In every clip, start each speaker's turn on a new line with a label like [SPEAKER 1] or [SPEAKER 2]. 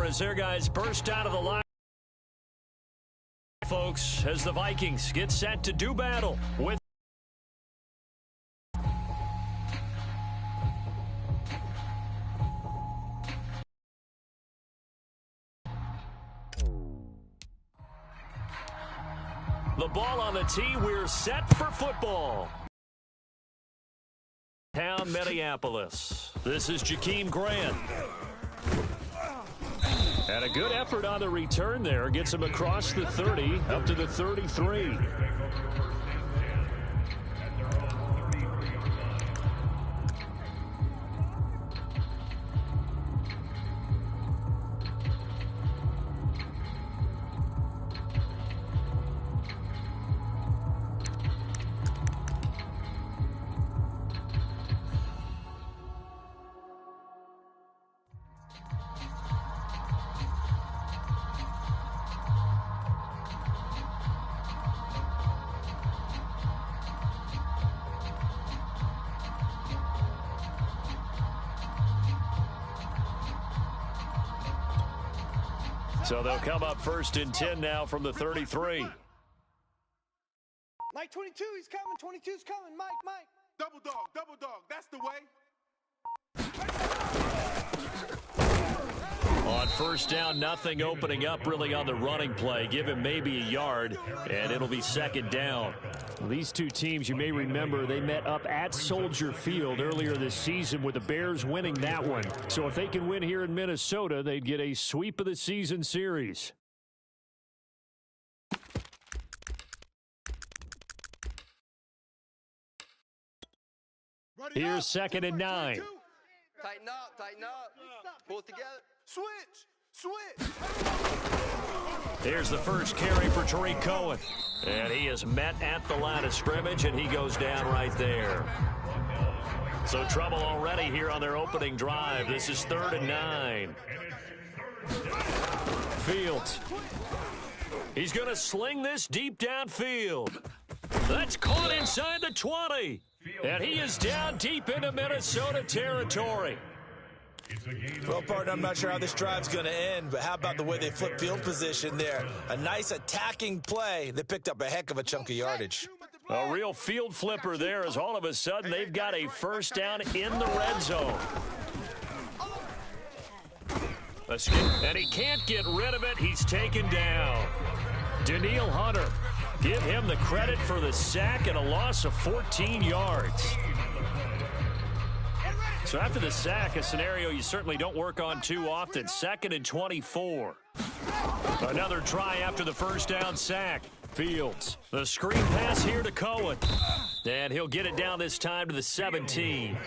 [SPEAKER 1] as their guys burst out of the line, folks, as the Vikings get set to do battle with the ball on the tee. We're set for football. Town Minneapolis. This is Jakeem Grant. And a good effort on the return there. Gets him across the 30, up to the 33. So they'll come up 1st and 10 now from the 33.
[SPEAKER 2] Mike 22, he's coming. 22's coming. Mike.
[SPEAKER 3] Double dog. That's the way.
[SPEAKER 1] On 1st down, nothing opening up really on the running play. Give him maybe a yard, and it'll be 2nd down. These two teams, you may remember, they met up at Soldier Field earlier this season with the Bears winning that one. So if they can win here in Minnesota, they'd get a sweep of the season series. Here's 2nd and 9.
[SPEAKER 2] Tighten up. Pull it together.
[SPEAKER 3] Switch.
[SPEAKER 1] Here's the first carry for Tariq Cohen. And he is met at the line of scrimmage, and he goes down right there. So trouble already here on their opening drive. This is 3rd and 9. Fields. He's going to sling this deep downfield. That's caught inside the 20. And he is down deep into Minnesota territory.
[SPEAKER 4] Well, partner, I'm not sure how this drive's going to end, but how about the way they flip field position there? A nice attacking play. They picked up a heck of a chunk of yardage.
[SPEAKER 1] A real field flipper there, as all of a sudden they've got a 1st down in the red zone. And he can't get rid of it. He's taken down. Daniil Hunter. Give him the credit for the sack and a loss of 14 yards. So after the sack, a scenario you certainly don't work on too often. 2nd and 24. Another try after the 1st down sack. Fields. The screen pass here to Cohen. And he'll get it down this time to the 17.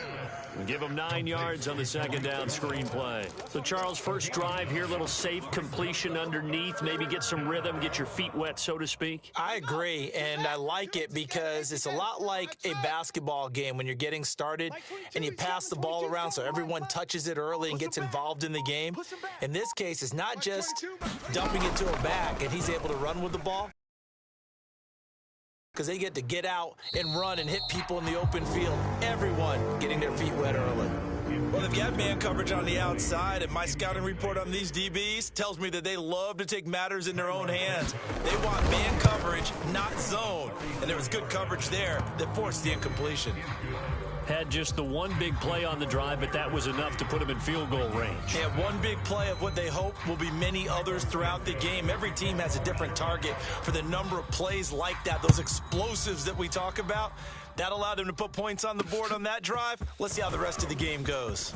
[SPEAKER 1] And give him 9 yards on the 2nd down screen play. So, Charles, first drive here, little safe completion underneath. Maybe get some rhythm, get your feet wet, so to speak.
[SPEAKER 4] I agree, and I like it because it's a lot like a basketball game when you're getting started and you pass the ball around so everyone touches it early and gets involved in the game. In this case, it's not just dumping it to a back and he's able to run with the ball, because they get out and run and hit people in the open field. Everyone getting their feet wet early.
[SPEAKER 5] Well, they've got man coverage on the outside, and my scouting report on these DBs tells me that they love to take matters in their own hands. They want man coverage, not zone. And there was good coverage there that forced the incompletion.
[SPEAKER 1] Had just the one big play on the drive, but that was enough to put him in field goal range.
[SPEAKER 5] Yeah, one big play of what they hope will be many others throughout the game. Every team has a different target for the number of plays like that, those explosives that we talk about. That allowed them to put points on the board on that drive. Let's see how the rest of the game goes.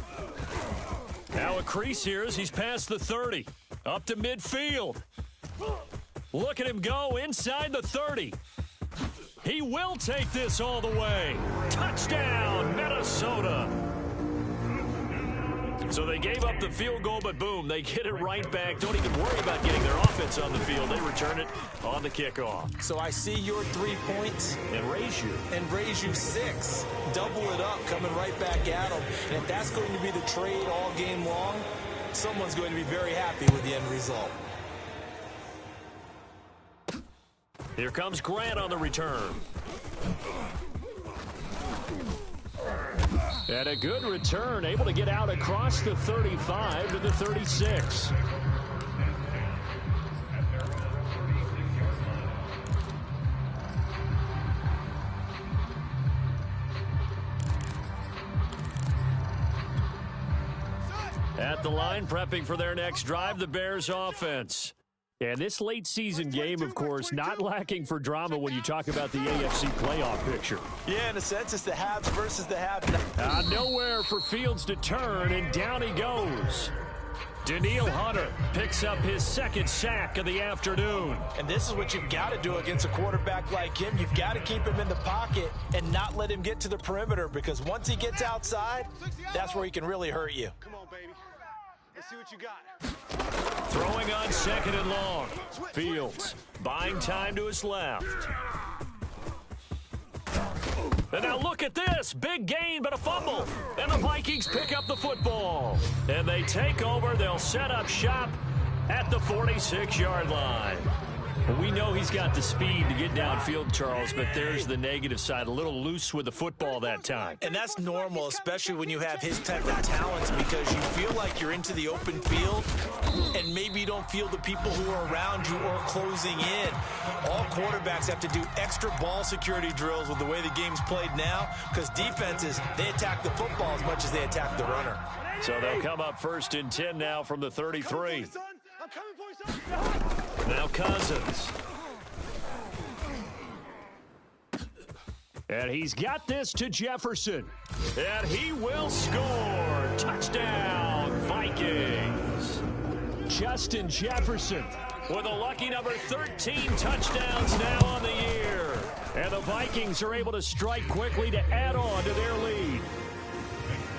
[SPEAKER 1] Now a crease here as he's past the 30. Up to midfield. Look at him go inside the 30. He will take this all the way. Touchdown, Minnesota. So they gave up the field goal, but boom, they get it right back. Don't even worry about getting their offense on the field. They return it on the kickoff.
[SPEAKER 4] So I see your 3 points.
[SPEAKER 1] And raise you
[SPEAKER 4] 6. Double it up, coming right back at them. And if that's going to be the trade all game long, someone's going to be very happy with the end result.
[SPEAKER 1] Here comes Grant on the return. And a good return, able to get out across the 35 to the 36. At the line, prepping for their next drive, the Bears offense. And this late season game, of course, not lacking for drama when you talk about the AFC playoff picture.
[SPEAKER 5] Yeah, in a sense, it's the haves versus the have-nots.
[SPEAKER 1] Nowhere for Fields to turn, and down he goes. Danielle Hunter picks up his second sack of the afternoon.
[SPEAKER 5] And this is what you've got to do against a quarterback like him. You've got to keep him in the pocket and not let him get to the perimeter, because once he gets outside, that's where he can really hurt you.
[SPEAKER 3] Come on, baby. Let's see what you got.
[SPEAKER 1] Throwing on second and long. Fields buying time to his left. And now look at this. Big gain, but a fumble. And the Vikings pick up the football. And they take over. They'll set up shop at the 46-yard line. Well, we know he's got the speed to get downfield, Charles, but there's the negative side. A little loose with the football that time.
[SPEAKER 5] And that's normal, especially when you have his type of talents, because you feel like you're into the open field and maybe you don't feel the people who are around you or closing in. All quarterbacks have to do extra ball security drills with the way the game's played now, because defenses, they attack the football as much as they attack the runner.
[SPEAKER 1] So they'll come up 1st and 10 now from the 33.
[SPEAKER 3] I'm coming for you, son.
[SPEAKER 1] Now Cousins. And he's got this to Jefferson. And he will score. Touchdown, Vikings. Justin Jefferson with a lucky number 13 touchdowns now on the year. And the Vikings are able to strike quickly to add on to their lead.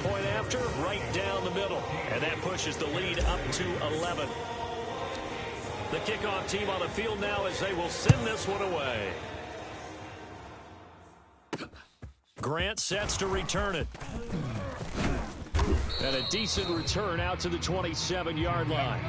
[SPEAKER 1] Point after, right down the middle. And that pushes the lead up to 11. The kickoff team on the field now as they will send this one away. Grant sets to return it. And a decent return out to the 27-yard line.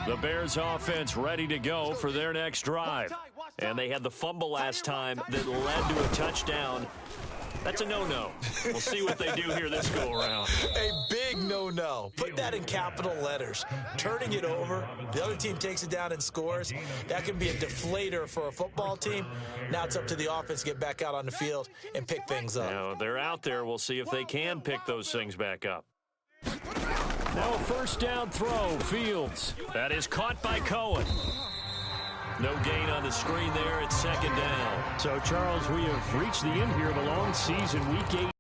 [SPEAKER 1] The Bears offense ready to go for their next drive. And they had the fumble last time that led to a touchdown. That's a no-no. We'll see what they do here this go-around.
[SPEAKER 5] A big no-no. Put that in capital letters. Turning it over, the other team takes it down and scores. That can be a deflator for a football team. Now it's up to the offense to get back out on the field and pick things up.
[SPEAKER 1] Now they're out there. We'll see if they can pick those things back up. Now a first down throw, Fields. That is caught by Cohen. No gain on the screen there. It's second down. So, Charles, we have reached the end here of a long season, Week 8.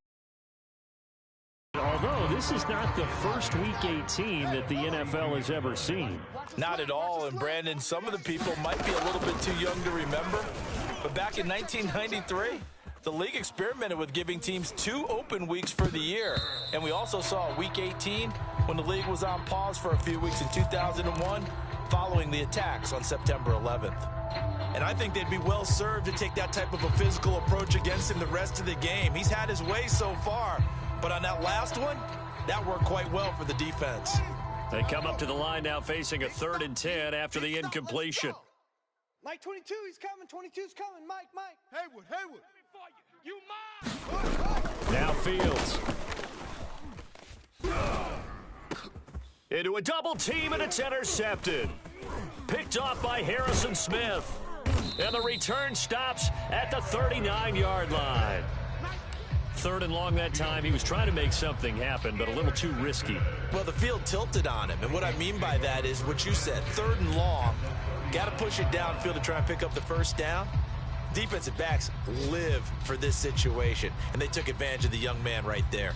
[SPEAKER 1] Although this is not the first Week 18 that the NFL has ever seen.
[SPEAKER 5] Not at all. And, Brandon, some of the people might be a little bit too young to remember. But back in 1993, the league experimented with giving teams 2 open weeks for the year. And we also saw Week 18 when the league was on pause for a few weeks in 2001. Following the attacks on September 11th. And I think they'd be well served to take that type of a physical approach against him the rest of the game. He's had his way so far, but on that last one, that worked quite well for the defense.
[SPEAKER 1] They come up to the line now facing a 3rd and 10 after the incompletion.
[SPEAKER 2] Mike 22, he's coming. 22's coming. Mike.
[SPEAKER 3] Haywood.
[SPEAKER 2] You mine.
[SPEAKER 1] Now Fields. Into a double team, and it's intercepted. Picked off by Harrison Smith. And the return stops at the 39-yard line. 3rd and long that time. He was trying to make something happen, but a little too risky.
[SPEAKER 5] Well, the field tilted on him, and what I mean by that is what you said. 3rd and long. Got to push it downfield to try and pick up the first down. Defensive backs live for this situation, and they took advantage of the young man right there.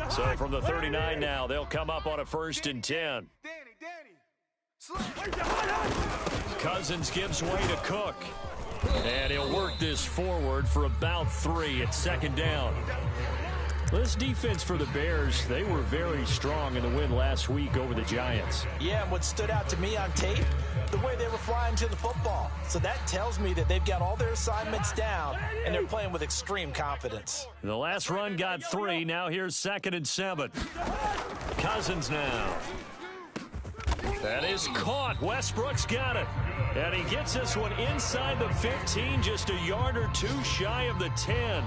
[SPEAKER 1] So from the 39 now, they'll come up on a 1st and 10.
[SPEAKER 3] Danny.
[SPEAKER 1] Cousins gives way to Cook. And he'll work this forward for about 3 at 2nd down. This defense for the Bears, they were very strong in the win last week over the Giants.
[SPEAKER 5] Yeah, and what stood out to me on tape,
[SPEAKER 4] the way they were flying to the football. So that tells me that they've got all their assignments down, and they're playing with extreme confidence.
[SPEAKER 1] The last run got 3. Now here's 2nd and 7. Cousins now. That is caught. Westbrook's got it. And he gets this one inside the 15, just a yard or 2 shy of the 10.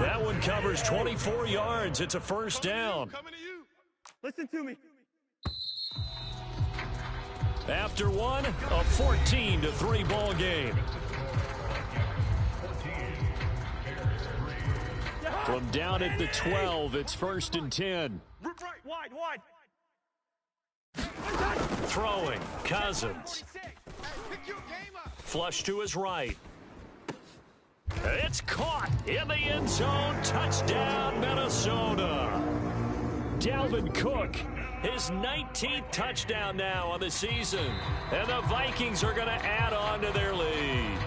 [SPEAKER 1] That one covers 24 yards. It's a first down.
[SPEAKER 2] Listen to me.
[SPEAKER 1] After one, a 14-3 ball game. From down at the 12, it's 1st and 10.
[SPEAKER 2] Wide.
[SPEAKER 1] Throwing, Cousins. Flush to his right. It's caught in the end zone. Touchdown, Minnesota. Dalvin Cook, his 19th touchdown now on the season. And the Vikings are going to add on to their lead.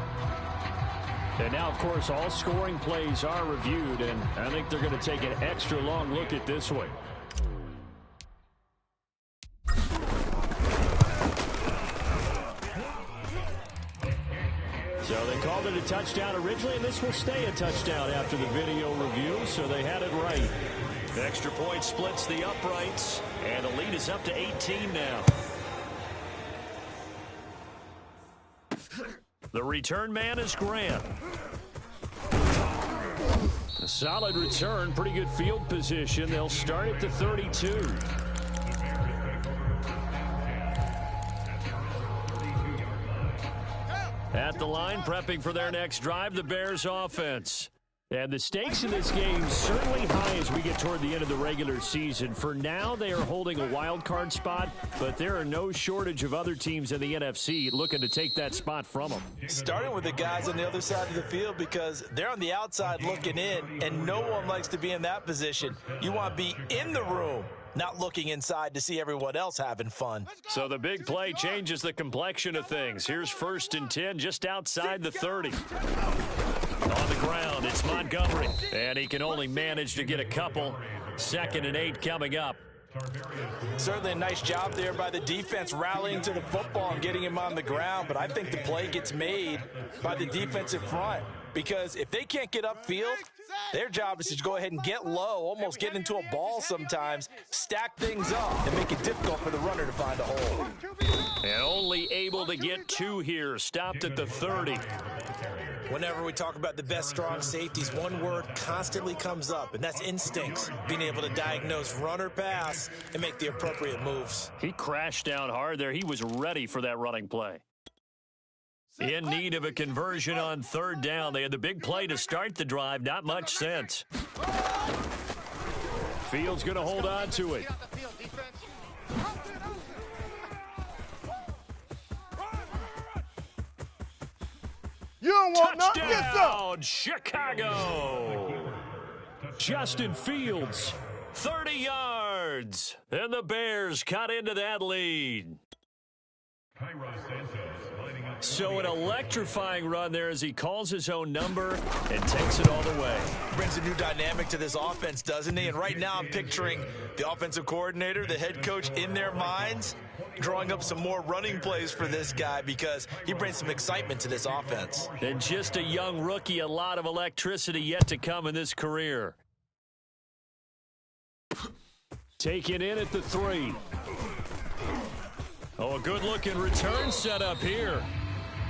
[SPEAKER 1] And now, of course, all scoring plays are reviewed, and I think they're going to take an extra long look at this one. So they called it a touchdown originally, and this will stay a touchdown after the video review, so they had it right. The extra point splits the uprights, and the lead is up to 18 now. The return man is Grant. A solid return, pretty good field position. They'll start at the 32. At the line, prepping for their next drive, the Bears offense. And the stakes in this game certainly high as we get toward the end of the regular season. For now, they are holding a wild card spot, but there are no shortage of other teams in the NFC looking to take that spot from them.
[SPEAKER 4] Starting with the guys on the other side of the field because they're on the outside looking in, and no one likes to be in that position. You want to be in the room, not looking inside to see everyone else having fun.
[SPEAKER 1] So the big play changes the complexion of things. Here's 1st and 10 just outside the 30. On the ground, it's Montgomery. And he can only manage to get a couple. 2nd and 8 coming up.
[SPEAKER 4] Certainly a nice job there by the defense rallying to the football and getting him on the ground. But I think the play gets made by the defensive front. Because if they can't get upfield, their job is to go ahead and get low, almost get into a ball sometimes, stack things up, and make it difficult for the runner to find a hole.
[SPEAKER 1] And only able to get 2 here, stopped at the 30.
[SPEAKER 4] Whenever we talk about the best strong safeties, one word constantly comes up, and that's instincts. Being able to diagnose run or pass and make the appropriate moves.
[SPEAKER 1] He crashed down hard there. He was ready for that running play. In need of a conversion on 3rd down. They had the big play to start the drive. Not much sense. Fields going to hold on to it.
[SPEAKER 3] You don't want nothing.
[SPEAKER 1] Touchdown, Chicago. Justin Fields, 30 yards. And the Bears cut into that lead. So an electrifying run there as he calls his own number and takes it all the way.
[SPEAKER 4] Brings a new dynamic to this offense, doesn't he? And right now I'm picturing the offensive coordinator, the head coach in their minds, drawing up some more running plays for this guy because he brings some excitement to this offense.
[SPEAKER 1] And just a young rookie, a lot of electricity yet to come in this career. Taken in at the 3. Oh, a good-looking return set up here.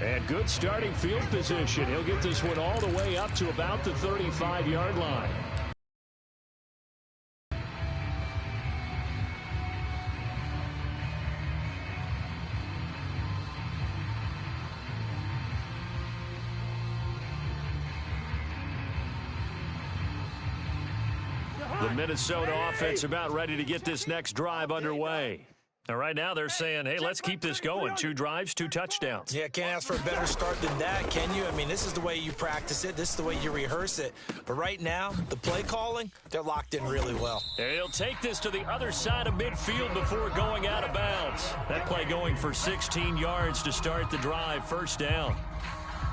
[SPEAKER 1] And good starting field position. He'll get this one all the way up to about the 35-yard line. The Minnesota offense about ready to get this next drive underway. And right now they're saying, hey, let's keep this going. 2 drives, 2 touchdowns.
[SPEAKER 4] Yeah, can't ask for a better start than that, can you? I mean, this is the way you practice it. This is the way you rehearse it. But right now, the play calling, they're locked in really well.
[SPEAKER 1] And he'll take this to the other side of midfield before going out of bounds. That play going for 16 yards to start the drive. 1st down.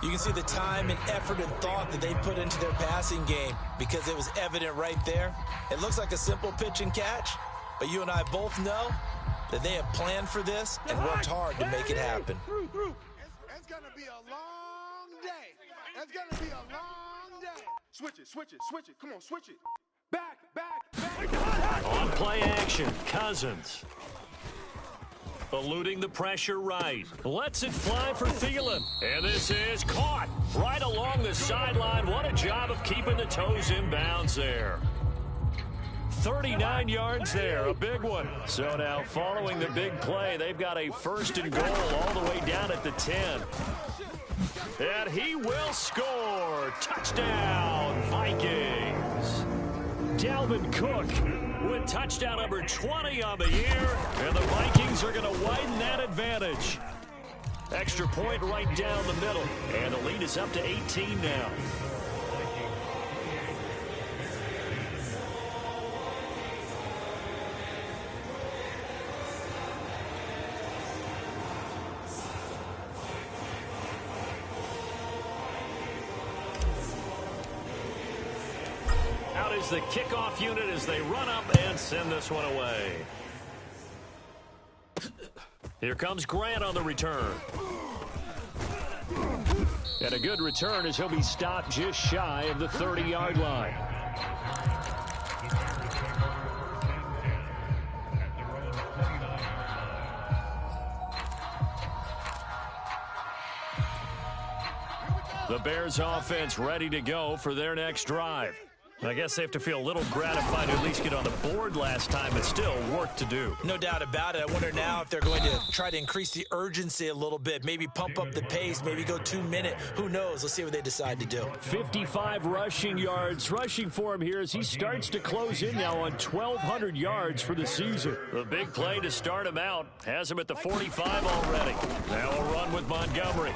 [SPEAKER 4] You can see the time and effort and thought that they put into their passing game because it was evident right there. It looks like a simple pitch and catch, but you and I both know that they have planned for this and worked hard to make it happen.
[SPEAKER 3] It's going to be a long day. It's going to be a long day. Switch it, switch it, switch it. Come on, switch it. Back, back, back.
[SPEAKER 1] On play action, Cousins. Eluding the pressure right. Lets it fly for Thielen. And this is caught right along the sideline. What a job of keeping the toes in bounds there. 39 yards there, a big one. So now following the big play, they've got a first and goal all the way down at the 10. And he will score. Touchdown, Vikings. Dalvin Cook with touchdown number 20 on the year. And the Vikings are going to widen that advantage. Extra point right down the middle. And the lead is up to 18 now. Is the kickoff unit as they run up and send this one away. Here comes Grant on the return. And a good return as he'll be stopped just shy of the 30-yard line. The Bears offense ready to go for their next drive. I guess they have to feel a little gratified to at least get on the board last time, but still work to do.
[SPEAKER 4] No doubt about it. I wonder now if they're going to try to increase the urgency a little bit, maybe pump up the pace, maybe go 2-minute. Who knows? Let's see what they decide to do.
[SPEAKER 1] 55 rushing yards rushing for him here as he starts to close in now on 1,200 yards for the season. The big play to start him out has him at the 45 already. Now a run with Montgomery.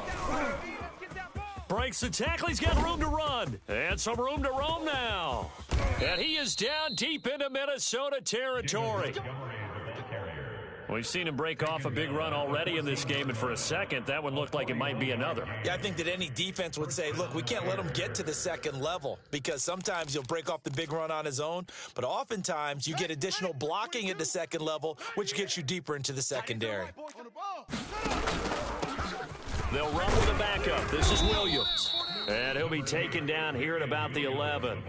[SPEAKER 1] Breaks the tackle. He's got room to run. And some room to roam now. And he is down deep into Minnesota territory. We've seen him break off a big run already in this game, and for a second, that one looked like it might be another.
[SPEAKER 4] Yeah, I think that any defense would say, look, we can't let him get to the second level because sometimes he'll break off the big run on his own, but oftentimes you get additional blocking at the second level, which gets you deeper into the secondary.
[SPEAKER 1] They'll run with a backup. This is Williams. And he'll be taken down here at about the 11.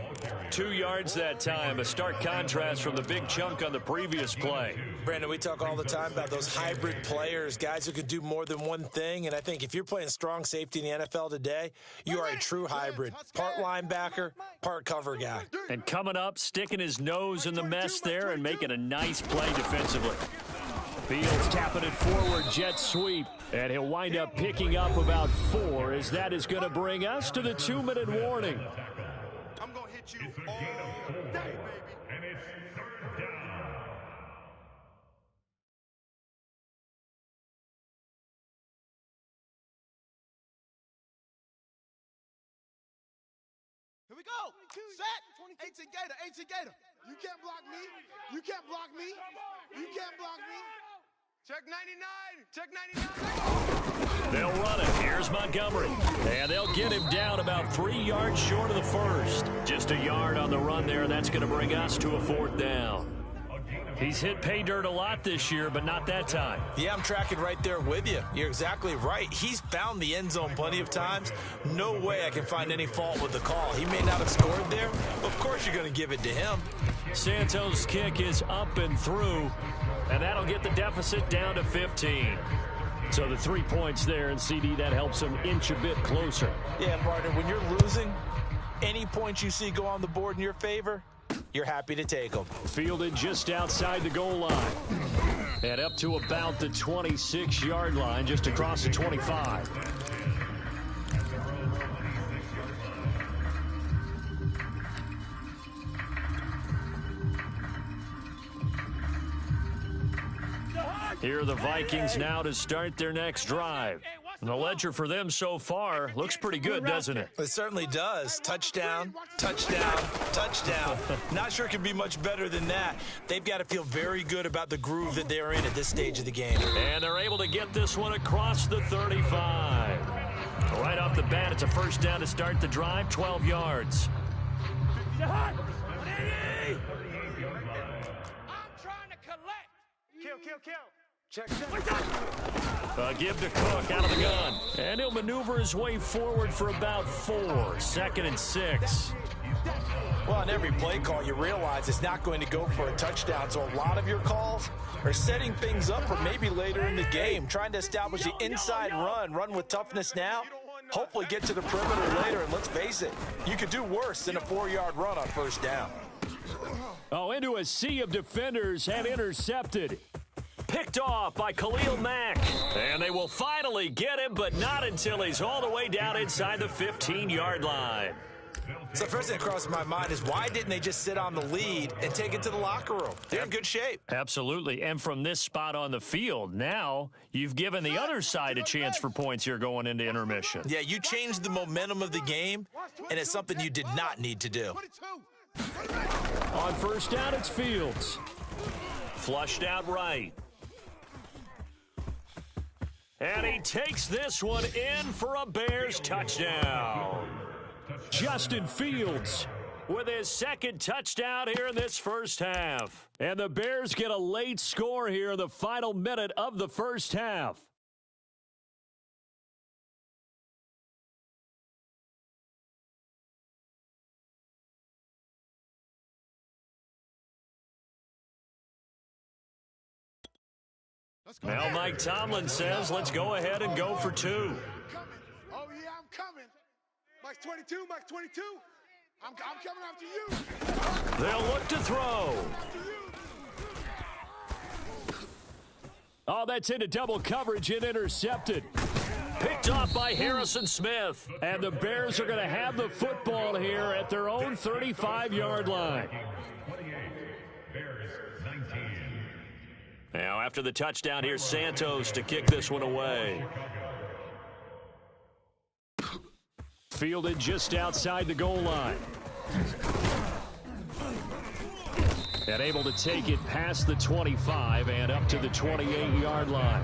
[SPEAKER 1] 2 yards that time. A stark contrast from the big chunk on the previous play.
[SPEAKER 4] Brandon, we talk all the time about those hybrid players, guys who can do more than one thing. And I think if you're playing strong safety in the NFL today, you are a true hybrid. Part linebacker, part cover guy.
[SPEAKER 1] And coming up, sticking his nose in the mess there and making a nice play defensively. Fields tapping it forward, jet sweep, and he'll wind up picking up about 4 as that is going to bring us to the 2-minute warning.
[SPEAKER 3] I'm going to hit you all day, baby. And it's third down. Here we go. Set. 18 Gator, 18 Gator. You can't block me. You can't block me. You can't block me. Check 99. Check 99.
[SPEAKER 1] They'll run it. Here's Montgomery. And they'll get him down about 3 yards short of the first. Just a yard on the run there. That's going to bring us to a 4th down. He's hit pay dirt a lot this year, but not that time.
[SPEAKER 4] Yeah, I'm tracking right there with you. You're exactly right. He's found the end zone plenty of times. No way I can find any fault with the call. He may not have scored there. Of course you're going to give it to him.
[SPEAKER 1] Santos' kick is up and through, and that'll get the deficit down to 15. So the 3 points there, and CD, that helps him inch a bit closer.
[SPEAKER 4] Yeah, partner, when you're losing, any points you see go on the board in your favor, you're happy to take them.
[SPEAKER 1] Fielded just outside the goal line. And up to about the 26-yard line, just across the 25. Here are the Vikings now to start their next drive. And the ledger for them so far looks pretty good, doesn't it?
[SPEAKER 4] It certainly does. Touchdown, touchdown, touchdown. Not sure it can be much better than that. They've got to feel very good about the groove that they're in at this stage of the game.
[SPEAKER 1] And they're able to get this one across the 35. Right off the bat, it's a first down to start the drive, 12 yards.
[SPEAKER 2] I'm trying to collect. Kill.
[SPEAKER 1] Give to Cook out of the gun. And he'll maneuver his way forward for about 4. 2nd and 6.
[SPEAKER 4] Well, on every play call, you realize it's not going to go for a touchdown. So a lot of your calls are setting things up for maybe later in the game, trying to establish the inside run with toughness now, hopefully get to the perimeter later. And let's face it, you could do worse than a 4-yard run on first down.
[SPEAKER 1] Oh, into a sea of defenders and intercepted. Picked off by Khalil Mack. And they will finally get him, but not until he's all the way down inside the 15-yard line.
[SPEAKER 4] So first thing that crosses my mind is why didn't they just sit on the lead and take it to the locker room? They're in good shape.
[SPEAKER 1] Absolutely. And from this spot on the field, now you've given the other side a chance for points here going into intermission.
[SPEAKER 4] Yeah, you changed the momentum of the game, and it's something you did not need to do.
[SPEAKER 1] On first down, it's Fields. Flushed out right. And he takes this one in for a Bears touchdown. Justin Fields with his 2nd touchdown here in this first half. And the Bears get a late score here in the final minute of the first half. Now Mike Tomlin says, let's go ahead and go for 2.
[SPEAKER 3] Oh, yeah, I'm coming. Mike's 22, Mike's 22. I'm coming after you.
[SPEAKER 1] They'll look to throw. Oh, that's into double coverage and intercepted. Picked off by Harrison Smith. And the Bears are going to have the football here at their own 35-yard line. Now, after the touchdown, here's Santos to kick this one away. Fielded just outside the goal line. And able to take it past the 25 and up to the 28-yard line.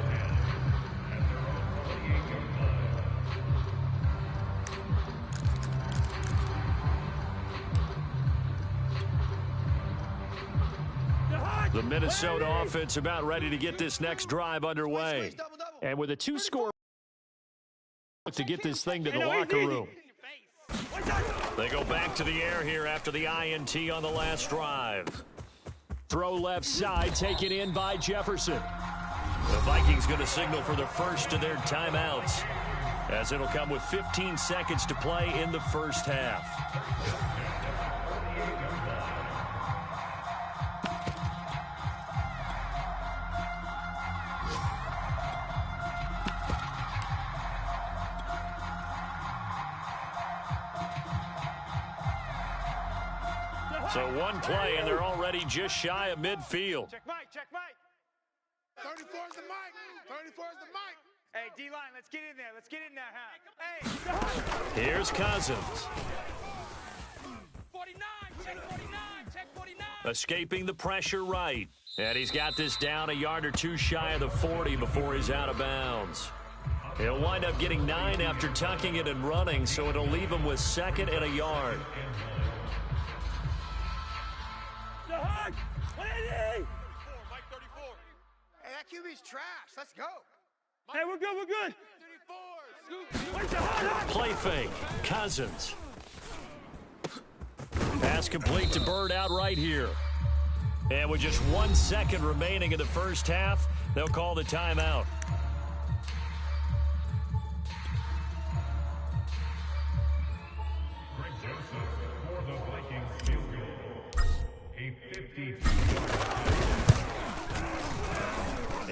[SPEAKER 1] The Minnesota offense about ready to get this next drive underway. And with a 2-score to get this thing to the locker room. They go back to the air here after the INT on the last drive. Throw left side, taken in by Jefferson. The Vikings going to signal for the first of their timeouts, as it'll come with 15 seconds to play in the first half. So one play, and they're already just shy of midfield.
[SPEAKER 2] Check Mike, check Mike.
[SPEAKER 3] 34 is the mic. 34 is the mic.
[SPEAKER 2] Hey, D-line, let's get in there. Let's get in there, huh? Hey.
[SPEAKER 1] Here's Cousins.
[SPEAKER 2] 49, check 49, check 49.
[SPEAKER 1] Escaping the pressure right. And he's got this down a yard or 2 shy of the 40 before he's out of bounds. He'll wind up getting 9 after tucking it and running, so it'll leave him with 2nd and a yard.
[SPEAKER 3] Mike 34.
[SPEAKER 2] Hey, that QB's trash. Let's go. Hey, we're good, we're good.
[SPEAKER 3] 34.
[SPEAKER 1] Play fake. Cousins. Pass complete to Bird out right here. And with just 1 second remaining in the first half, they'll call the timeout.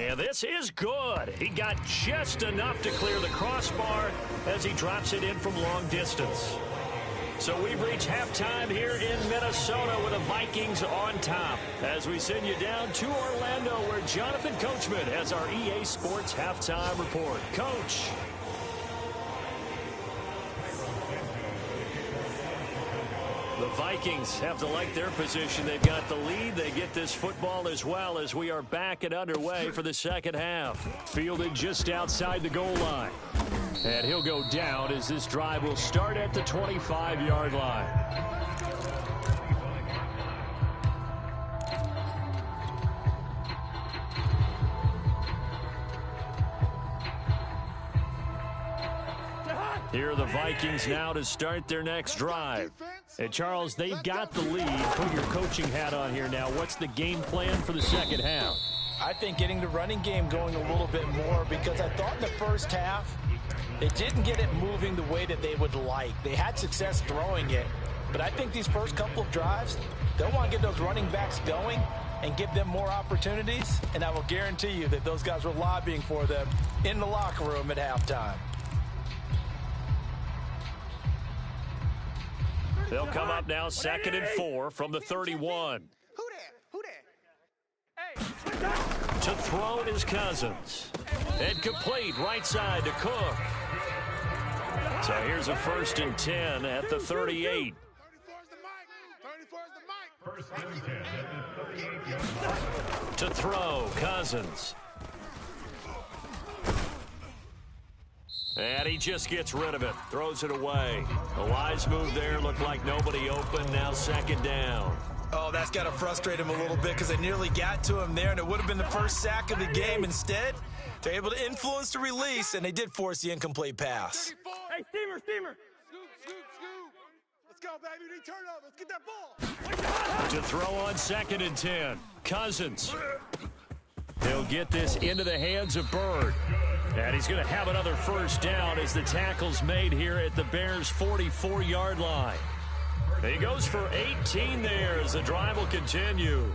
[SPEAKER 1] And this is good. He got just enough to clear the crossbar as he drops it in from long distance. So we've reached halftime here in Minnesota with the Vikings on top. As we send you down to Orlando, where Jonathan Coachman has our EA Sports halftime report. Coach. The Vikings have to like their position. They've got the lead. They get this football as well as we are back and underway for the second half. Fielded just outside the goal line. And he'll go down as this drive will start at the 25-yard line. Here are the Vikings now to start their next drive. And Charles, they've got the lead. Put your coaching hat on here now. What's the game plan for the second half?
[SPEAKER 4] I think getting the running game going a little bit more, because I thought in the first half they didn't get it moving the way that they would like. They had success throwing it, but I think these first couple of drives, they'll want to get those running backs going and give them more opportunities, and I will guarantee you that those guys were lobbying for them in the locker room at halftime.
[SPEAKER 1] They'll come up now 2nd and 4 from the 31.
[SPEAKER 2] Who that? Hey.
[SPEAKER 1] To throw is Cousins. And complete right side to Cook. So here's a 1st and 10 at the 38.
[SPEAKER 3] 34's the mic.
[SPEAKER 1] To throw, Cousins. And he just gets rid of it. Throws it away. A wise move there. Looked like nobody open. Now 2nd down.
[SPEAKER 4] Oh, that's got to frustrate him a little bit, because they nearly got to him there, and it would have been the first sack of the game. Instead, they're able to influence the release, and they did force the incomplete pass.
[SPEAKER 2] Hey, steamer.
[SPEAKER 3] Scoop. Let's go, baby. We turn over. Let's get that ball.
[SPEAKER 1] To throw on 2nd and 10. Cousins. He'll get this into the hands of Bird. And he's going to have another 1st down as the tackle's made here at the Bears' 44-yard line. He goes for 18 there as the drive will continue.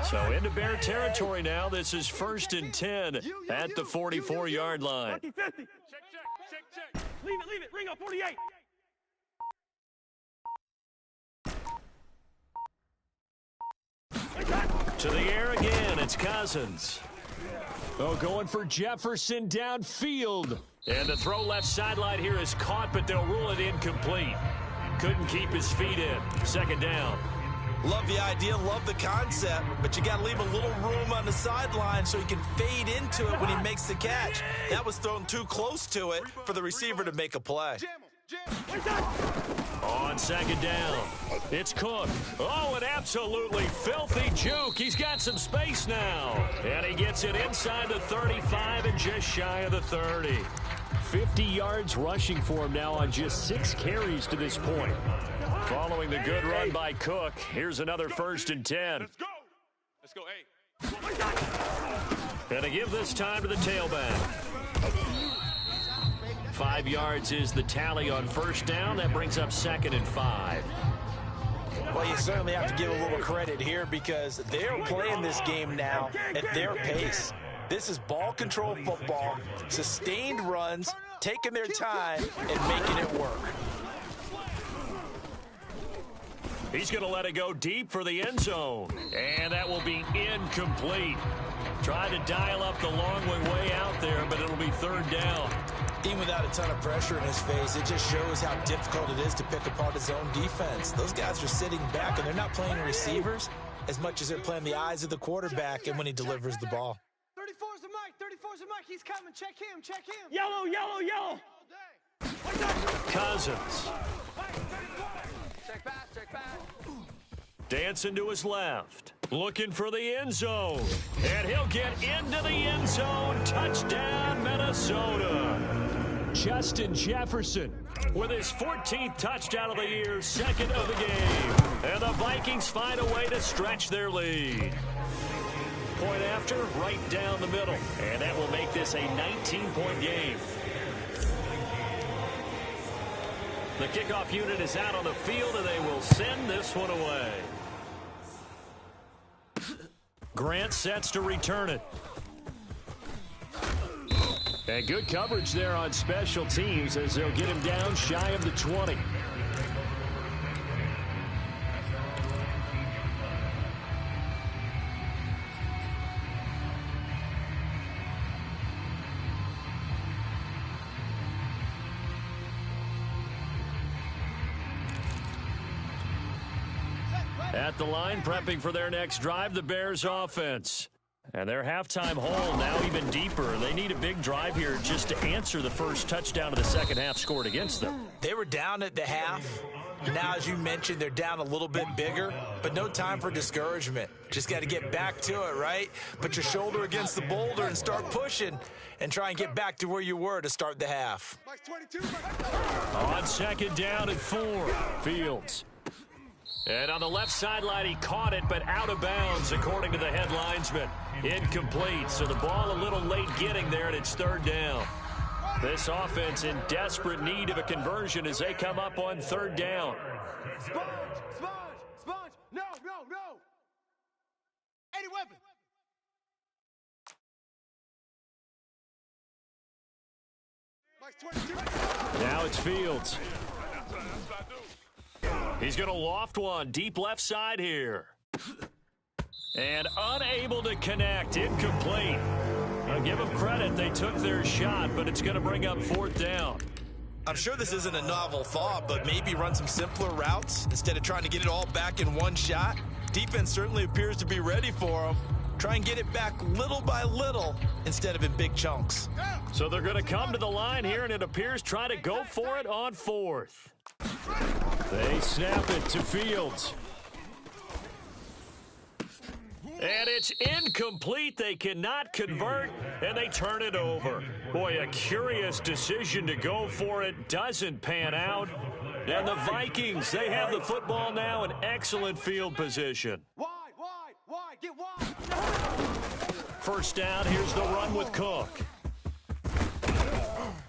[SPEAKER 1] So into Bear territory now. This is 1st and 10 at the 44-yard line.
[SPEAKER 2] 50. Check. Leave it. Ring up 48.
[SPEAKER 1] To the air again, it's Cousins. Oh, going for Jefferson downfield. And the throw left sideline here is caught, but they'll rule it incomplete. Couldn't keep his feet in. 2nd down.
[SPEAKER 4] Love the idea, love the concept, but you got to leave a little room on the sideline so he can fade into it when he makes the catch. That was thrown too close to it for the receiver to make a play.
[SPEAKER 1] On 2nd down, it's Cook. Oh, an absolutely filthy juke. He's got some space now. And he gets it inside the 35 and just shy of the 30. 50 yards rushing for him now on just 6 carries to this point. Following the good run by Cook, here's another 1st and 10.
[SPEAKER 3] Let's go. Hey.
[SPEAKER 1] And to give this time to the tailback. 5 yards is the tally on 1st down. That brings up 2nd and 5.
[SPEAKER 4] Well, you certainly have to give a little credit here, because they're playing this game now at their pace. This is ball control football, sustained runs, taking their time and making it work.
[SPEAKER 1] He's going to let it go deep for the end zone. And that will be incomplete. Tried to dial up the long way out there, but it'll be 3rd down.
[SPEAKER 4] Even without a ton of pressure in his face, it just shows how difficult it is to pick apart his own defense. Those guys are sitting back, and they're not playing receivers as much as they're playing the eyes of the quarterback and when he delivers the ball.
[SPEAKER 2] 34's the mic. He's coming. Check him. Yellow.
[SPEAKER 1] Cousins.
[SPEAKER 2] Check pass.
[SPEAKER 1] Dancing to his left. Looking for the end zone. And he'll get into the end zone. Touchdown, Minnesota. Justin Jefferson with his 14th touchdown of the year, 2nd of the game. And the Vikings find a way to stretch their lead. Point after, right down the middle. And that will make this a 19-point game. The kickoff unit is out on the field, and they will send this one away. Grant sets to return it. And good coverage there on special teams as they'll get him down shy of the 20. At the line, prepping for their next drive, the Bears offense. And their halftime hole now even deeper. They need a big drive here just to answer the first touchdown of the second half scored against them.
[SPEAKER 4] They were down at the half. Now, as you mentioned, they're down a little bit bigger, but no time for discouragement. Just got to get back to it, right? Put your shoulder against the boulder and start pushing and try and get back to where you were to start the half.
[SPEAKER 1] On second down and 4, Fields. And on the left sideline, he caught it, but out of bounds, according to the head linesman. Incomplete, so the ball a little late getting there, and it's third down. This offense in desperate need of a conversion as they come up on third down.
[SPEAKER 3] Sponge! No! Eddie Weapon!
[SPEAKER 1] Now it's Fields. He's going to loft one deep left side here. And unable to connect. Incomplete. I'll give them credit. They took their shot, but it's going to bring up fourth down.
[SPEAKER 4] I'm sure this isn't a novel thought, but maybe run some simpler routes instead of trying to get it all back in one shot. Defense certainly appears to be ready for them. Try and get it back little by little instead of in big chunks.
[SPEAKER 1] So they're going to come to the line here, and it appears try to go for it on fourth. They snap it to Fields. And it's incomplete. They cannot convert, and they turn it over. Boy, a curious decision to go for it. Doesn't pan out. And the Vikings, they have the football now in excellent field position.
[SPEAKER 3] Wide, get wide!
[SPEAKER 1] First down, here's the run with Cook.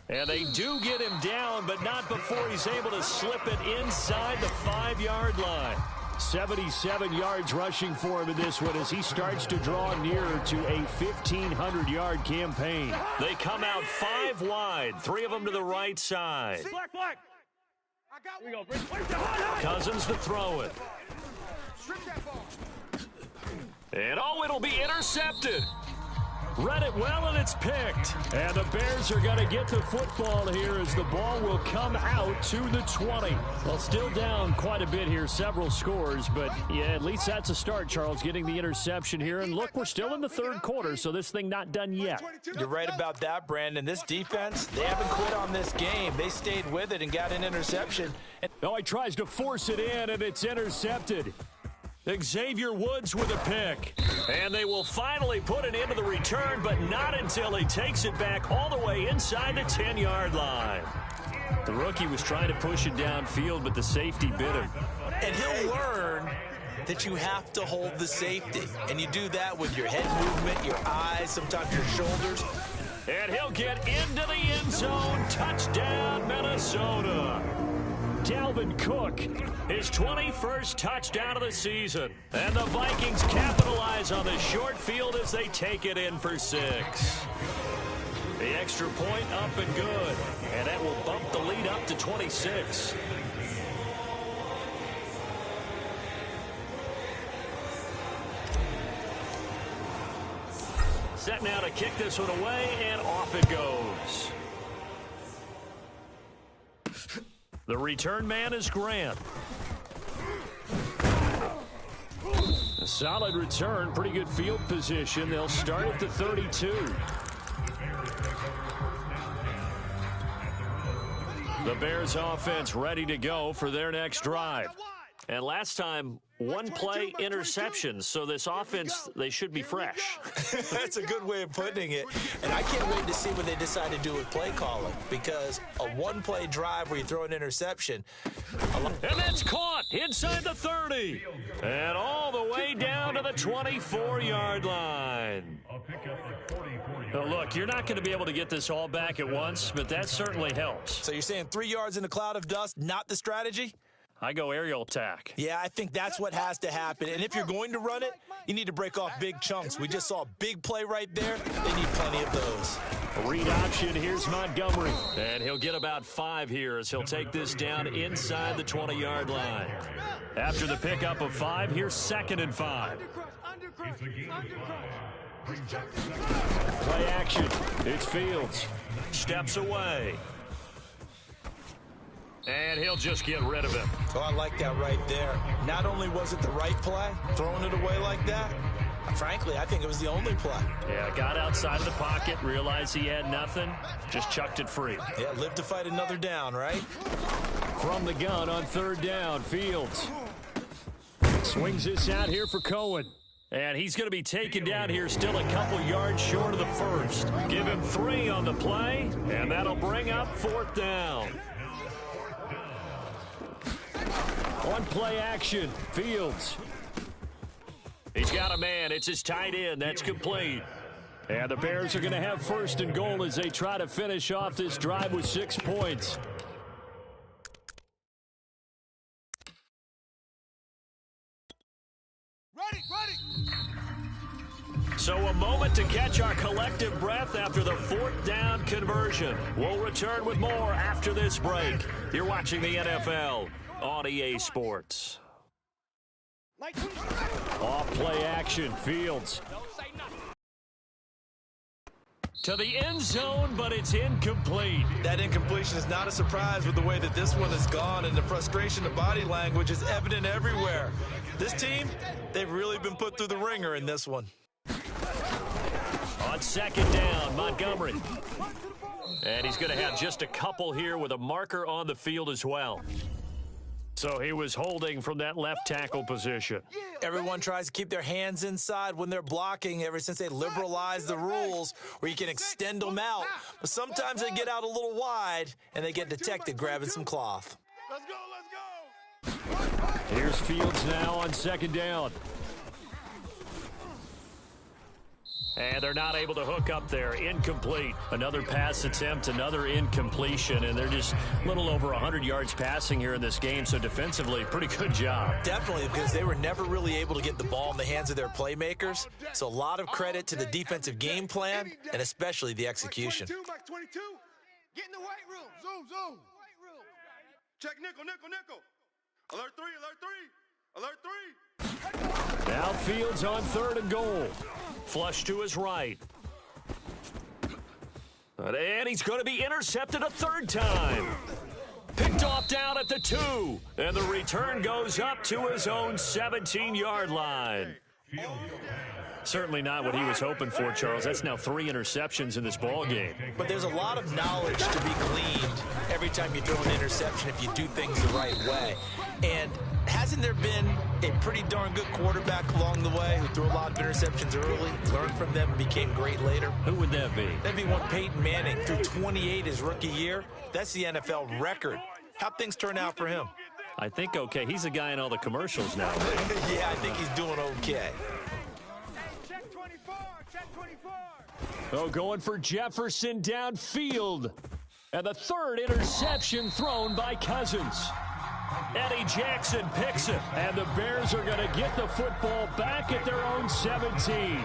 [SPEAKER 1] And they do get him down, but not before he's able to slip it inside the 5-yard line. 77 yards rushing for him in this one as he starts to draw nearer to a 1,500-yard campaign. They come out 5 wide, 3 of them to the right side.
[SPEAKER 2] Black.
[SPEAKER 3] I got one.
[SPEAKER 1] Cousins to throw it.
[SPEAKER 3] Strip that ball.
[SPEAKER 1] And it'll be intercepted. Read it well, and it's picked. And the Bears are going to get the football here as the ball will come out to the 20. Well, still down quite a bit here, several scores, but yeah, at least that's a start, Charles, getting the interception here. And look, we're still in the third quarter, so this thing not done yet.
[SPEAKER 4] You're right about that, Brandon. This defense, they haven't quit on this game. They stayed with it and got an interception.
[SPEAKER 1] Oh, he tries to force it in, and it's intercepted. Xavier Woods with a pick. And they will finally put it into the return, but not until he takes it back all the way inside the 10-yard line. The rookie was trying to push it downfield, but the safety bit him.
[SPEAKER 4] And he'll learn that you have to hold the safety. And you do that with your head movement, your eyes, sometimes your shoulders.
[SPEAKER 1] And he'll get into the end zone. Touchdown, Minnesota. Dalvin Cook, his 21st touchdown of the season. And the Vikings capitalize on the short field as they take it in for 6. The extra point up and good. And that will bump the lead up to 26. Set now to kick this one away, and off it goes. The return man is Grant. A solid return, pretty good field position. They'll start at the 32. The Bears offense ready to go for their next drive. And last time, one play interception, so this offense, they should be fresh.
[SPEAKER 4] That's a good way of putting it. And I can't wait to see what they decide to do with play calling, because a one-play drive where you throw an interception.
[SPEAKER 1] And that's caught inside the 30. And all the way down to the 24-yard line. Now, look, you're not going to be able to get this all back at once, but that certainly helps.
[SPEAKER 4] So you're saying 3 yards in a cloud of dust, not the strategy?
[SPEAKER 1] I go aerial attack.
[SPEAKER 4] Yeah, I think that's what has to happen. And if you're going to run it, you need to break off big chunks. We just saw a big play right there. They need plenty of those.
[SPEAKER 1] Read option, here's Montgomery. And he'll get about 5 here as he'll take this down inside the 20-yard line. After the pickup of 5, here's 2nd and 5. Play action. It's Fields. Steps away. And he'll just get rid of him.
[SPEAKER 4] Oh, I like that right there. Not only was it the right play, throwing it away like that, frankly, I think it was the only play.
[SPEAKER 1] Yeah, got outside of the pocket, realized he had nothing, just chucked it free.
[SPEAKER 4] Yeah, live to fight another down, right?
[SPEAKER 1] From the gun on third down, Fields swings this out here for Cohen. And he's going to be taken down here still a couple yards short of the first. Give him 3 on the play, and that'll bring up fourth down. On play action, Fields. He's got a man. It's his tight end. That's complete. And the Bears are going to have first and goal as they try to finish off this drive with 6 points. So a moment to catch our collective breath after the fourth down conversion. We'll return with more after this break. You're watching the NFL on EA Sports. Off play action, Fields. To the end zone, but it's incomplete.
[SPEAKER 5] That incompletion is not a surprise with the way that this one has gone, and the frustration of body language is evident everywhere. This team, they've really been put through the ringer in this one.
[SPEAKER 1] On second down, Montgomery. And he's going to have just a couple here with a marker on the field as well. So he was holding from that left tackle position.
[SPEAKER 4] Everyone tries to keep their hands inside when they're blocking ever since they liberalized the rules where you can extend them out. But sometimes they get out a little wide and they get detected grabbing some cloth.
[SPEAKER 3] Let's go, let's go.
[SPEAKER 1] Here's Fields now on second down. And they're not able to hook up there. Incomplete. Another pass attempt, another incompletion, and they're just a little over 100 yards passing here in this game, so defensively, pretty good job.
[SPEAKER 4] Definitely, because they were never really able to get the ball in the hands of their playmakers. So a lot of credit to the defensive game plan and especially the execution.
[SPEAKER 3] 22. Get in the weight room. Zoom. Check nickel. Alert 3. Alert 3.
[SPEAKER 1] Now Fields on third and goal. Flush to his right. And he's going to be intercepted a third time. Picked off down at the 2. And the return goes up to his own 17-yard line. Certainly not what he was hoping for, Charles. That's now 3 interceptions in this ball game.
[SPEAKER 4] But there's a lot of knowledge to be gleaned every time you throw an interception if you do things the right way. And hasn't there been a pretty darn good quarterback along the way who threw a lot of interceptions early, learned from them, and became great later?
[SPEAKER 1] Who would that be?
[SPEAKER 4] That'd be one Peyton Manning, threw 28 his rookie year. That's the NFL record. How'd things turn out for him?
[SPEAKER 1] I think okay. He's a guy in all the commercials now.
[SPEAKER 4] Yeah, I think he's doing okay.
[SPEAKER 2] Check 24.
[SPEAKER 1] Oh, going for Jefferson downfield. And the third interception thrown by Cousins. Eddie Jackson picks it, and the Bears are going to get the football back at their own 17.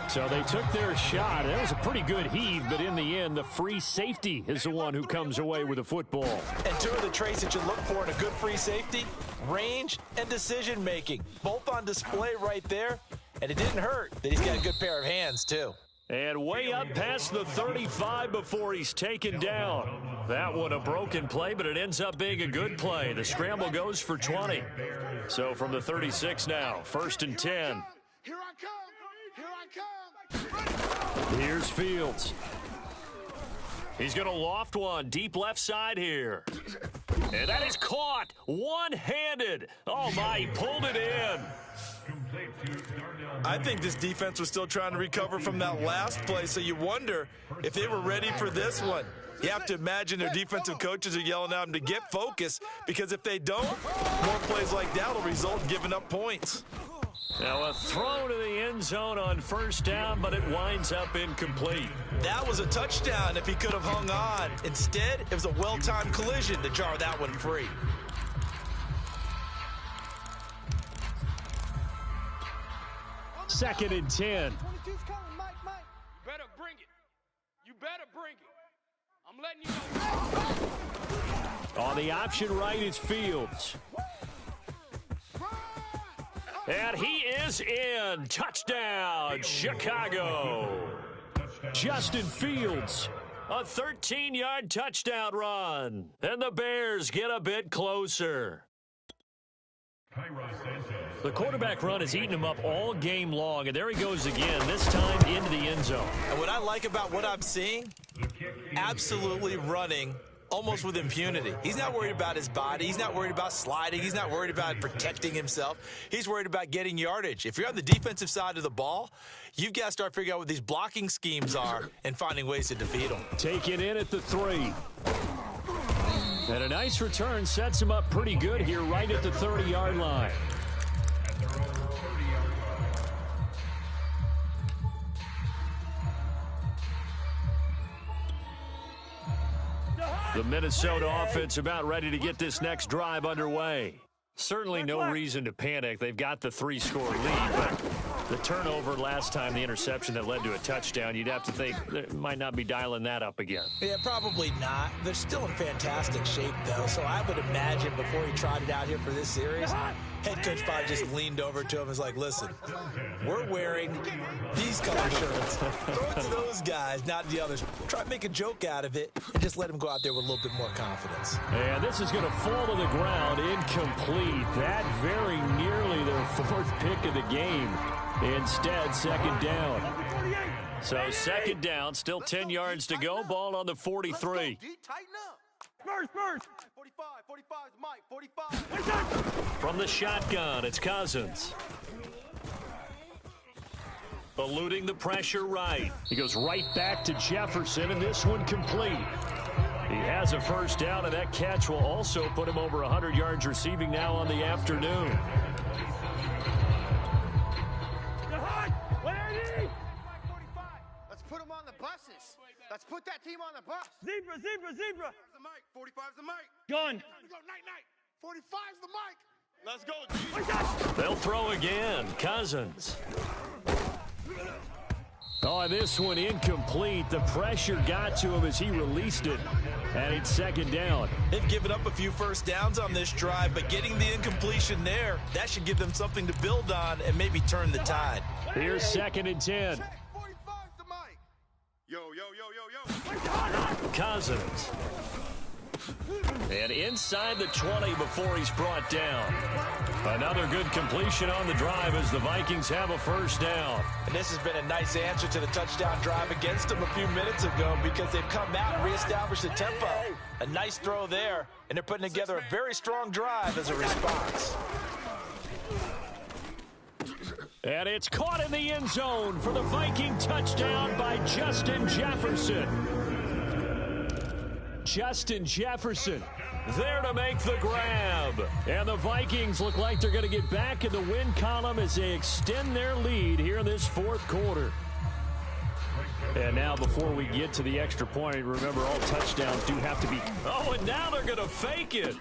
[SPEAKER 1] So they took their shot. That was a pretty good heave, but in the end, the free safety is the one who comes away with the football.
[SPEAKER 4] And 2 of the traits that you look for in a good free safety, range and decision-making, both on display right there. And it didn't hurt that he's got a good pair of hands, too.
[SPEAKER 1] And way up past the 35 before he's taken down. That one a broken play, but it ends up being a good play. The scramble goes for 20. So from the 36 now, 1st and 10.
[SPEAKER 3] Here I come.
[SPEAKER 1] Here's Fields. He's going to loft one deep left side here. And that is caught one-handed. Oh, my, he pulled it in.
[SPEAKER 5] I think this defense was still trying to recover from that last play, so you wonder if they were ready for this one. You have to imagine their defensive coaches are yelling at them to get focused, because if they don't, more plays like that will result in giving up points.
[SPEAKER 1] Now a throw to the end zone on first down, but it winds up incomplete.
[SPEAKER 5] That was a touchdown if he could have hung on. Instead, it was a well-timed collision to jar that one free.
[SPEAKER 1] Second and 10.
[SPEAKER 2] 22's coming, Mike. You better bring it. I'm letting you know.
[SPEAKER 1] On the option right is Fields. And he is in. Touchdown, Chicago. Justin Fields, a 13-yard touchdown run. And the Bears get a bit closer.
[SPEAKER 6] Kyra Sanchez.
[SPEAKER 1] The quarterback run has eaten him up all game long, and there he goes again, this time into the end zone.
[SPEAKER 5] And what I like about what I'm seeing, absolutely running almost with impunity. He's not worried about his body. He's not worried about sliding. He's not worried about protecting himself. He's worried about getting yardage. If you're on the defensive side of the ball, you've got to start figuring out what these blocking schemes are and finding ways to defeat them.
[SPEAKER 1] Taken in at the 3. And a nice return sets him up pretty good here right at the 30-yard line. The Minnesota offense about ready to get this next drive underway. Certainly no reason to panic. They've got the 3-score lead, but the turnover last time, the interception that led to a touchdown, you'd have to think they might not be dialing that up again.
[SPEAKER 5] Yeah, probably not. They're still in fantastic shape, though, so I would imagine before he trotted out here for this series, head coach probably just leaned over to him and was like, listen, we're wearing these color shirts. Throw it to those guys, not the others. Try to make a joke out of it and just let them go out there with a little bit more confidence.
[SPEAKER 1] And this is going to fall to the ground, incomplete. That very nearly their 4th pick of the game. Instead, 2nd down. So 2nd down, still 10 yards to go. Ball on the 43.
[SPEAKER 3] Tighten up. First. 45 is Mike. 45.
[SPEAKER 1] From the shotgun, it's Cousins. Eluding the pressure right. He goes right back to Jefferson, and this one complete. He has a first down, and that catch will also put him over 100 yards receiving now on the afternoon.
[SPEAKER 3] Let's put him on the buses. Let's put that team on the bus.
[SPEAKER 6] Zebra.
[SPEAKER 3] The mic. 45's the mic.
[SPEAKER 6] Gun.
[SPEAKER 3] We go night. 45's the mic. Let's go, G.
[SPEAKER 1] They'll throw again. Cousins. Oh, this one incomplete. The pressure got to him as he released it. And it's 2nd down.
[SPEAKER 5] They've given up a few first downs on this drive, but getting the incompletion there, that should give them something to build on and maybe turn the tide.
[SPEAKER 1] Here's 2nd and 10.
[SPEAKER 3] 45's the mic. Yo.
[SPEAKER 1] Cousins. And inside the 20 before he's brought down. Another good completion on the drive as the Vikings have a first down.
[SPEAKER 5] And this has been a nice answer to the touchdown drive against them a few minutes ago because they've come out and reestablished the tempo. A nice throw there, and they're putting together a very strong drive as a response.
[SPEAKER 1] And it's caught in the end zone for the Viking touchdown by Justin Jefferson. Justin Jefferson there to make the grab. And the Vikings look like they're going to get back in the win column as they extend their lead here in this 4th quarter. And now before we get to the extra point, remember all touchdowns do have to be... Oh, and now they're going to fake it.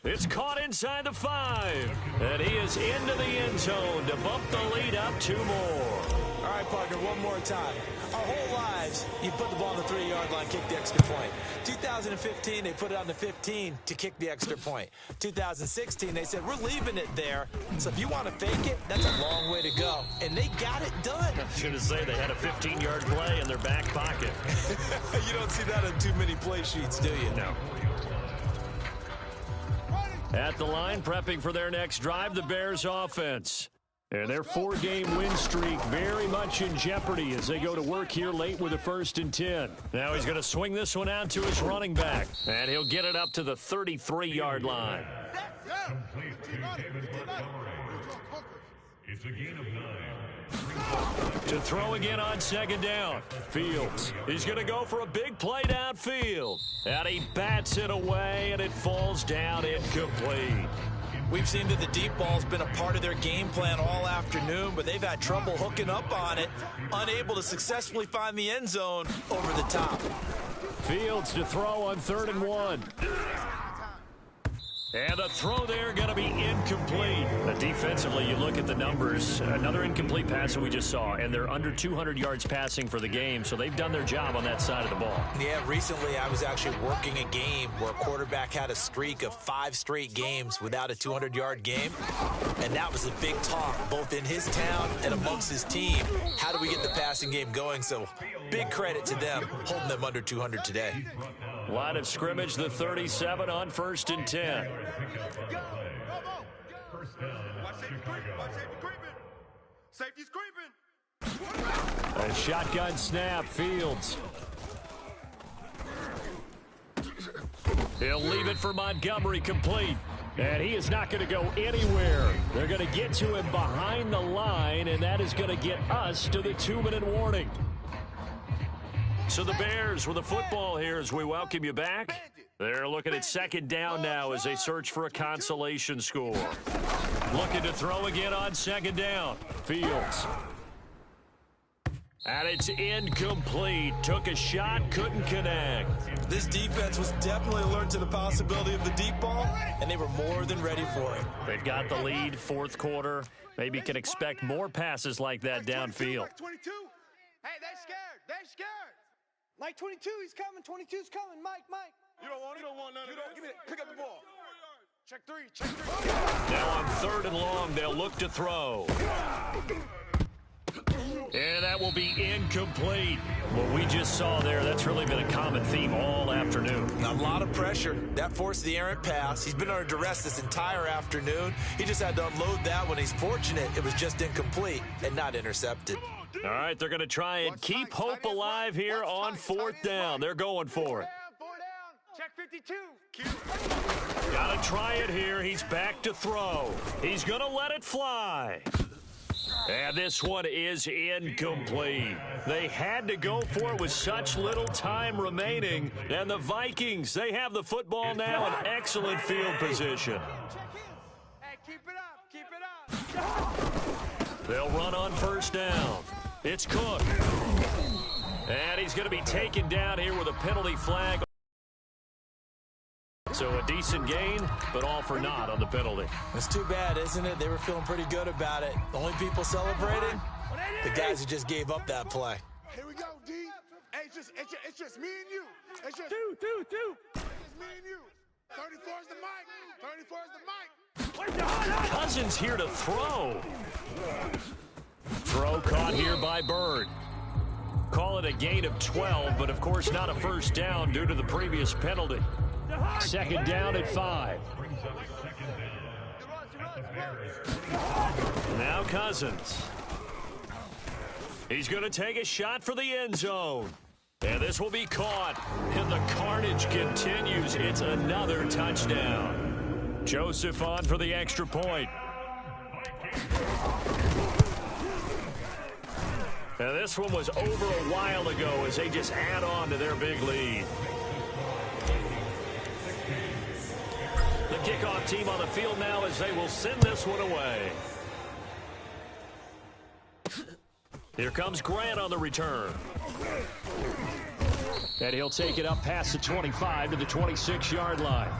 [SPEAKER 1] It's caught inside the 5. And he is into the end zone to bump the lead up 2 more.
[SPEAKER 5] All right, partner, one more time. Our whole lives, you put the ball on the 3-yard line, kick the extra point. 2015, they put it on the 15 to kick the extra point. 2016, they said, we're leaving it there. So if you want to fake it, that's a long way to go. And they got it done.
[SPEAKER 1] I should have said they had a 15-yard play in their back pocket.
[SPEAKER 5] You don't see that on too many play sheets, do you?
[SPEAKER 1] No. At the line, prepping for their next drive, the Bears offense. And their 4-game win streak very much in jeopardy as they go to work here late with a 1st and 10. Now he's going to swing this one out to his running back. And he'll get it up to the 33-yard line.
[SPEAKER 7] It's a gain of 9.
[SPEAKER 1] To throw again on 2nd down. Fields. He's going to go for a big play downfield. And he bats it away, and it falls down incomplete.
[SPEAKER 5] We've seen that the deep ball's been a part of their game plan all afternoon, but they've had trouble hooking up on it, unable to successfully find the end zone over the top.
[SPEAKER 1] Fields to throw on 3rd and 1. And the throw there going to be incomplete. Defensively, you look at the numbers. Another incomplete pass that we just saw, and they're under 200 yards passing for the game, so they've done their job on that side of the ball.
[SPEAKER 5] Yeah, recently I was actually working a game where a quarterback had a streak of 5 straight games without a 200-yard game, and that was a big talk, both in his town and amongst his team. How do we get the passing game going? So big credit to them, holding them under 200 today.
[SPEAKER 1] Line of scrimmage, the 37 on 1st and 10.
[SPEAKER 7] First down,
[SPEAKER 3] Watch safety creeping.
[SPEAKER 7] Chicago.
[SPEAKER 3] Watch safety creeping. Safety's creeping.
[SPEAKER 1] A shotgun snap, Fields. He'll leave it for Montgomery, complete. And he is not going to go anywhere. They're going to get to him behind the line, and that is going to get us to the 2-minute warning. So the Bears with the football here as we welcome you back. They're looking at second down now as they search for a consolation score. Looking to throw again on second down. Fields. And it's incomplete. Took a shot, couldn't connect.
[SPEAKER 5] This defense was definitely alert to the possibility of the deep ball, and they were more than ready for it.
[SPEAKER 1] They've got the lead, fourth quarter. Maybe can expect more passes like that downfield.
[SPEAKER 3] Like 22. Hey, they scared. They scared. Like 22, he's coming. 22's coming. Mike. You don't want it. You don't want none of it. Give me it. Pick up the ball. Check three.
[SPEAKER 1] Now on third and long, they'll look to throw. And that will be incomplete. What we just saw there, that's really been a common theme all afternoon.
[SPEAKER 5] A lot of pressure. That forced the errant pass. He's been under duress this entire afternoon. He just had to unload that when he's fortunate it was just incomplete and not intercepted.
[SPEAKER 1] All right, they're going to try and keep hope alive here on fourth down. They're going for it.
[SPEAKER 3] Four down. Check 52.
[SPEAKER 1] Got to try it here. He's back to throw. He's going to let it fly. And this one is incomplete. They had to go for it with such little time remaining. And the Vikings, they have the football now in excellent field position.
[SPEAKER 3] Hey, keep it up.
[SPEAKER 1] They'll run on first down. It's Cook. And he's going to be taken down here with a penalty flag. So a decent gain, but all for naught on the penalty.
[SPEAKER 5] It's too bad, isn't it? They were feeling pretty good about it. The only people celebrating, the guys who just gave up that play.
[SPEAKER 3] Here we go, D. Hey, it's just me and you. It's just two. It's just me and you. 34's the mic. 34's the mic.
[SPEAKER 1] Cousins here to throw. Throw caught here by Bird. Call it a gain of 12, but of course not a first down due to the previous penalty. Second down at 5. Now Cousins. He's going to take a shot for the end zone. And this will be caught. And the carnage continues. It's another touchdown. Joseph on for the extra point. Now this one was over a while ago as they just add on to their big lead. The kickoff team on the field now as they will send this one away. Here comes Grant on the return. And he'll take it up past the 25 to the 26-yard line.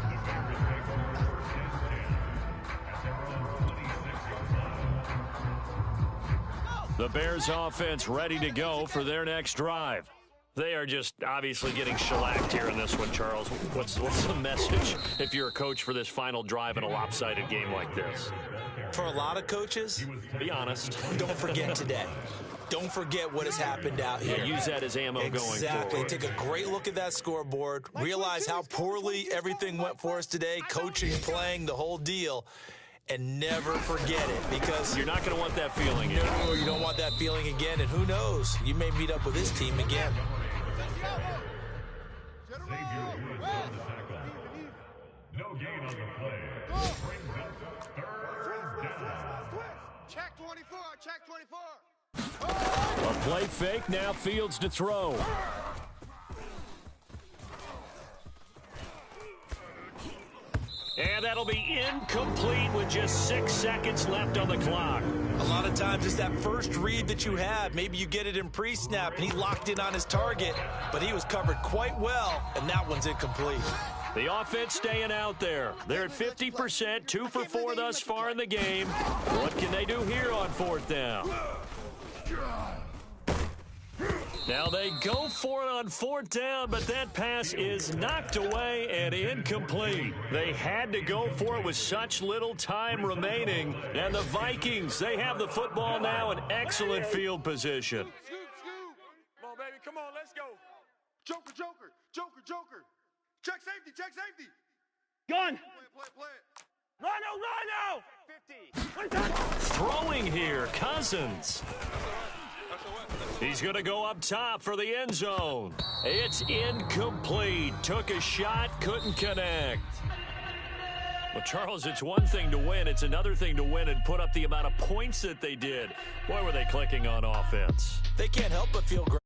[SPEAKER 1] The Bears offense ready to go for their next drive. They are just obviously getting shellacked here in this one, Charles. What's the message if you're a coach for this final drive in a lopsided game like this?
[SPEAKER 5] For a lot of coaches,
[SPEAKER 1] Be honest.
[SPEAKER 5] don't forget today. Don't forget what has happened out here.
[SPEAKER 1] Use that as ammo going forward.
[SPEAKER 5] Exactly. Take a great look at that scoreboard. Realize how poorly everything went for us today, coaching, playing, the whole deal. And never forget it, because
[SPEAKER 1] You're not going to want that feeling again.
[SPEAKER 5] no, you don't want that feeling again. And who knows? You may meet up with this team again.
[SPEAKER 7] Xavier Woods on the tackle. No gain on the play. Brings up third down.
[SPEAKER 3] Check 24. Check 24.
[SPEAKER 1] A play fake, now Fields to throw. And that'll be incomplete with just 6 seconds left on the clock.
[SPEAKER 5] A lot of times it's that first read that you have. Maybe you get it in pre-snap, and he locked in on his target, but he was covered quite well, and that one's incomplete.
[SPEAKER 1] The offense staying out there. They're at 50%, 2 for 4 thus far in the game. What can they do here on fourth down? Now they go for it on fourth down, but that pass is knocked away and incomplete. They had to go for it with such little time remaining. And the Vikings, they have the football now in excellent field position.
[SPEAKER 3] Scoop. Come on, baby. Come on. Let's go. Joker. Check safety.
[SPEAKER 2] Gun.
[SPEAKER 3] Play it.
[SPEAKER 2] Rhino.
[SPEAKER 1] Throwing here, Cousins. He's going to go up top for the end zone. It's incomplete. Took a shot, couldn't connect. Well, Charles, it's one thing to win. It's another thing to win and put up the amount of points that they did. Boy, were they clicking on offense.
[SPEAKER 5] They can't help but feel great.